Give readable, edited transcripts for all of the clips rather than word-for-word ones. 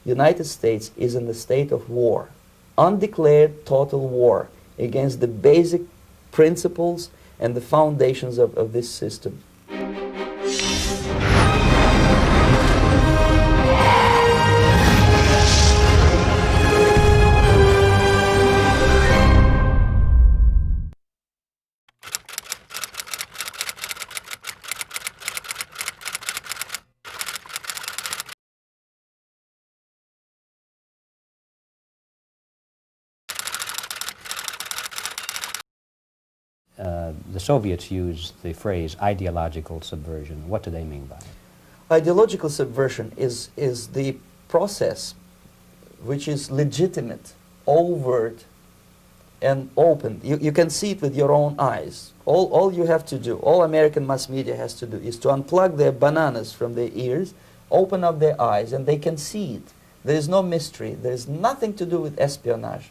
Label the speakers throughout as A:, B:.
A: United States is in the state of war, undeclared total war against the basic principles and the foundations of this system.
B: The Soviets used the phrase ideological subversion. What do they mean by it?
A: Ideological subversion is the process which is legitimate, overt, and open. You can see it with your own eyes. All you have to do, all American mass media has to do, is to unplug their bananas from their ears, open up their eyes, and they can see it. There is no mystery. There is nothing to do with espionage.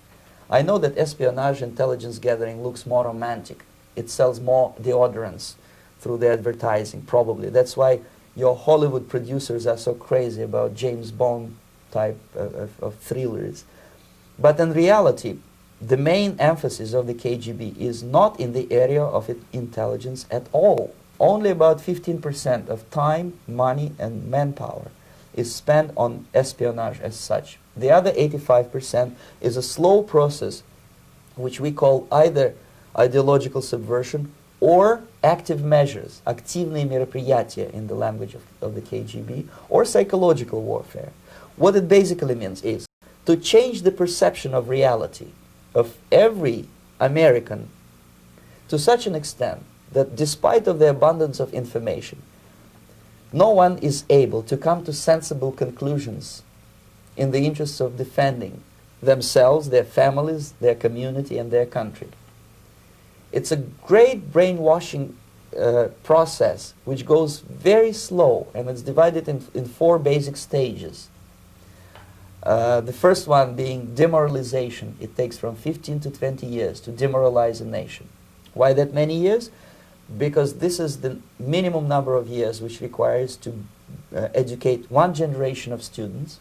A: I know that espionage intelligence gathering looks more romantic. It sells more deodorants through the advertising, probably. That's why your Hollywood producers are so crazy about James Bond type of thrillers. But in reality, the main emphasis of the KGB is not in the area of intelligence at all. Only about 15% of time, money, and manpower is spent on espionage as such. The other 85% is a slow process which we call either ideological subversion or active measures, активные мероприятия in the language of the KGB, or psychological warfare. What it basically means is to change the perception of reality of every American to such an extent that despite of the abundance of information, no one is able to come to sensible conclusions in the interests of defending themselves, their families, their community, and their country. It's a great brainwashing process which goes very slow, and it's divided in 4 basic stages. The first one being demoralization. It takes from 15 to 20 years to demoralize a nation. Why that many years? Because this is the minimum number of years which requires to educate one generation of students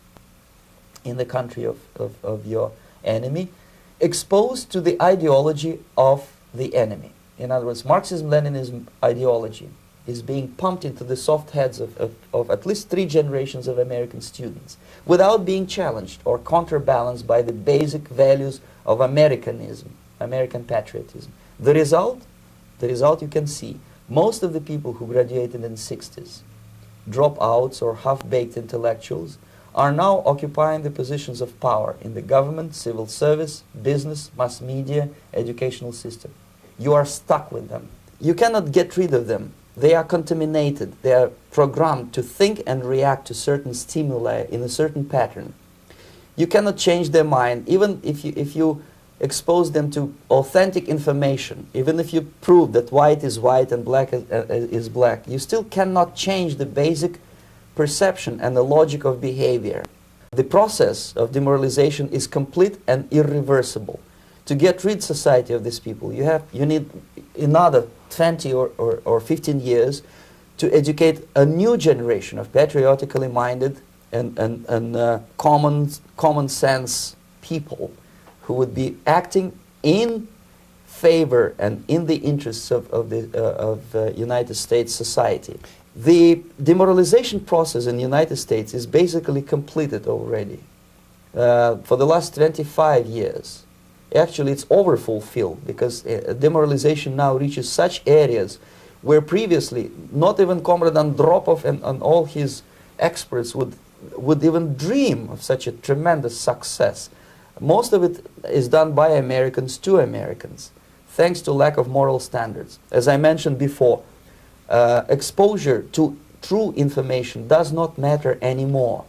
A: in the country of your enemy, exposed to the ideology of the enemy. In other words, Marxism-Leninism ideology is being pumped into the soft heads of at least 3 generations of American students without being challenged or counterbalanced by the basic values of Americanism, American patriotism. The result you can see. Most of the people who graduated in the 60s, dropouts or half-baked intellectuals, are now occupying the positions of power in the government, civil service, business, mass media, educational system. You are stuck with them. You cannot get rid of them. They are contaminated. They are programmed to think and react to certain stimuli in a certain pattern. You cannot change their mind, even if you expose them to authentic information, even if you prove that white is white and black is black. You still cannot change the basic perception and the logic of behavior. The process of demoralization is complete and irreversible. To get rid society of these people, you need another 20 or 15 years to educate a new generation of patriotically minded and common sense people who would be acting in favor and in the interests of United States society. The demoralization process in the United States is basically completed already. For the last 25 years. Actually, it's overfulfilled because demoralization now reaches such areas where previously not even Comrade Andropov and all his experts would even dream of such a tremendous success. Most of it is done by Americans to Americans, thanks to lack of moral standards. As I mentioned before, exposure to true information does not matter anymore.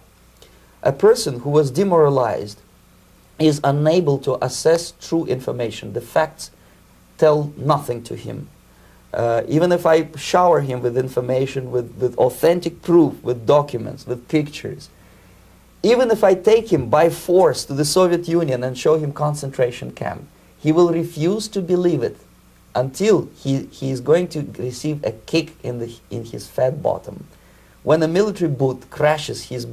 A: A person who was demoralized is unable to assess true information. The facts tell nothing to him. Even if I shower him with information, with authentic proof, with documents, with pictures, even if I take him by force to the Soviet Union and show him concentration camp, he will refuse to believe it until he is going to receive a kick in his fat bottom. When a military boot crashes his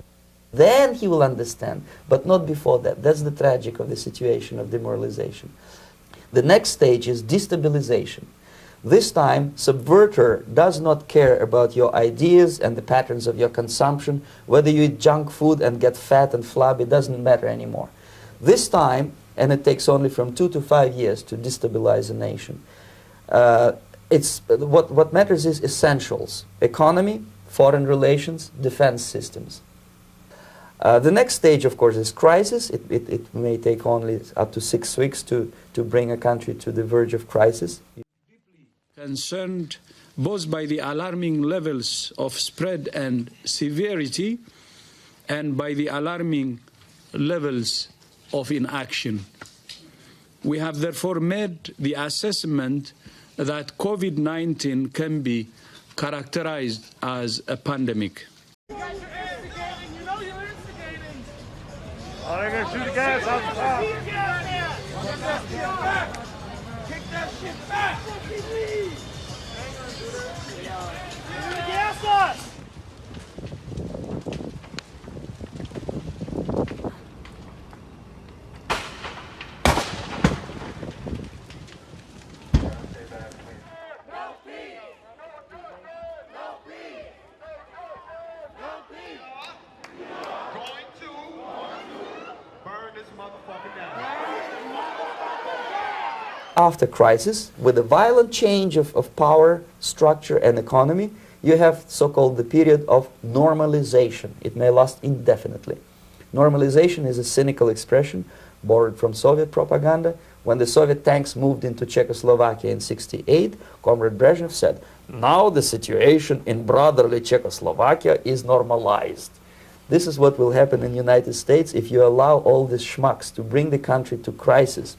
A: Then he will understand, but not before that. That's the tragic of the situation of demoralization. The next stage is destabilization. This time, subverter does not care about your ideas and the patterns of your consumption. Whether you eat junk food and get fat and flabby, doesn't matter anymore. This time, and it takes only from 2 to 5 years to destabilize a nation, what matters is essentials: economy, foreign relations, defense systems. The next stage, of course, is crisis. It may take only up to 6 weeks to bring a country to the verge of crisis.
C: Concerned both by the alarming levels of spread and severity and by the alarming levels of inaction. We have therefore made the assessment that COVID-19 can be characterized as a pandemic.
D: You guys are instigating. You know you're instigating. Oh, they're going to shoot the gas out the top. Kick that shit back. Kick that shit back. You're going to gas us.
A: After crisis, with a violent change of power, structure, and economy, you have so-called the period of normalization. It may last indefinitely. Normalization is a cynical expression borrowed from Soviet propaganda. When the Soviet tanks moved into Czechoslovakia in '68, Comrade Brezhnev said, "Now the situation in brotherly Czechoslovakia is normalized." This is what will happen in the United States if you allow all these schmucks to bring the country to crisis.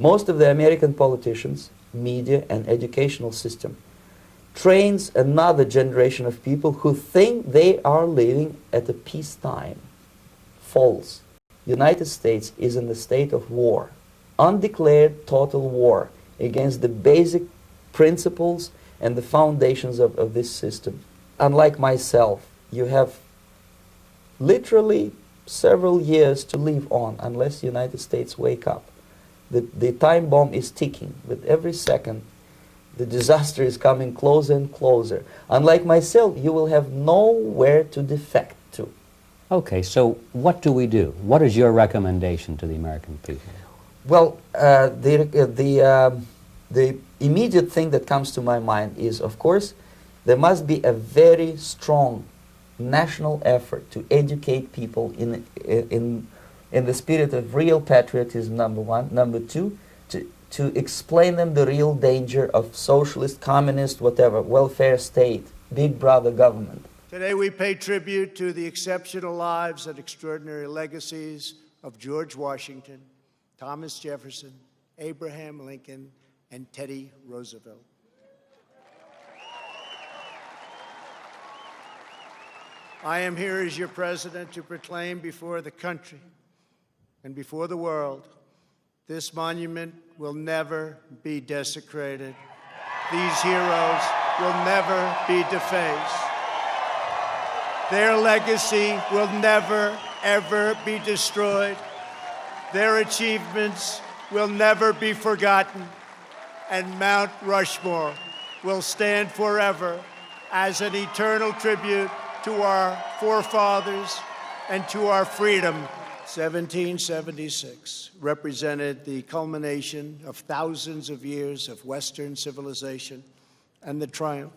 A: Most of the American politicians, media, and educational system trains another generation of people who think they are living at a peacetime. False. The United States is in the state of war, undeclared total war against the basic principles and the foundations of this system. Unlike myself, you have literally several years to live on unless the United States wake up. The time bomb is ticking. With every second, the disaster is coming closer and closer. Unlike myself, you will have nowhere to defect to.
B: Okay, so what do we do? What is your recommendation to the American people?
A: Well, the immediate thing that comes to my mind is, of course, there must be a very strong national effort to educate people in the spirit of real patriotism, number one. Number two, to explain them the real danger of socialist, communist, whatever, welfare state, big brother government.
E: Today we pay tribute to the exceptional lives and extraordinary legacies of George Washington, Thomas Jefferson, Abraham Lincoln, and Teddy Roosevelt. I am here as your president to proclaim before the country and before the world, this monument will never be desecrated. These heroes will never be defaced. Their legacy will never, ever be destroyed. Their achievements will never be forgotten. And Mount Rushmore will stand forever as an eternal tribute to our forefathers and to our freedom. 1776 represented the culmination of thousands of years of Western civilization and the triumph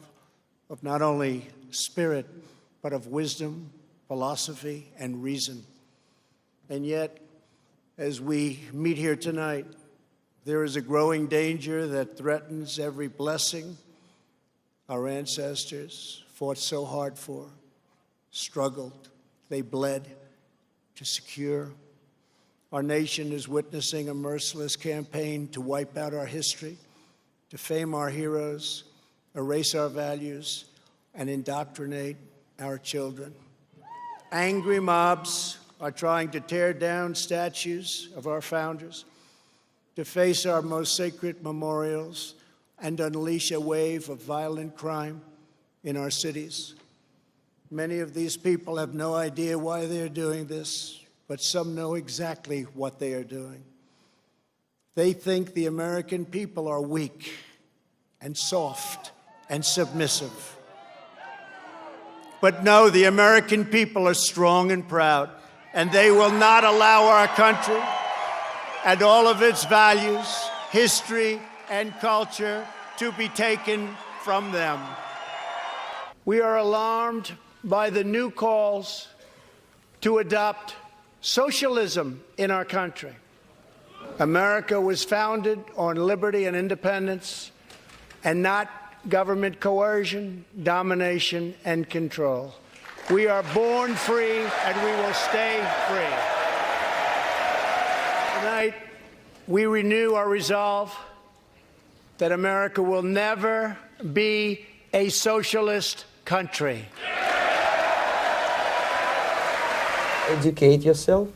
E: of not only spirit, but of wisdom, philosophy, and reason. And yet, as we meet here tonight, there is a growing danger that threatens every blessing our ancestors fought so hard for, struggled, they bled to secure. Our nation is witnessing a merciless campaign to wipe out our history, defame our heroes, erase our values, and indoctrinate our children. Angry mobs are trying to tear down statues of our founders, deface our most sacred memorials, and unleash a wave of violent crime in our cities. Many of these people have no idea why they're doing this, but some know exactly what they are doing. They think the American people are weak and soft and submissive. But no, the American people are strong and proud, and they will not allow our country and all of its values, history, and culture to be taken from them. We are alarmed by the new calls to adopt socialism in our country. America was founded on liberty and independence, and not government coercion, domination, and control. We are born free, and we will stay free. Tonight, we renew our resolve that America will never be a socialist country.
A: Educate yourself,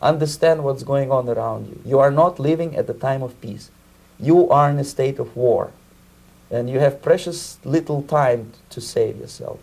A: understand what's going on around you. You are not living at the time of peace. You are in a state of war, and you have precious little time to save yourself.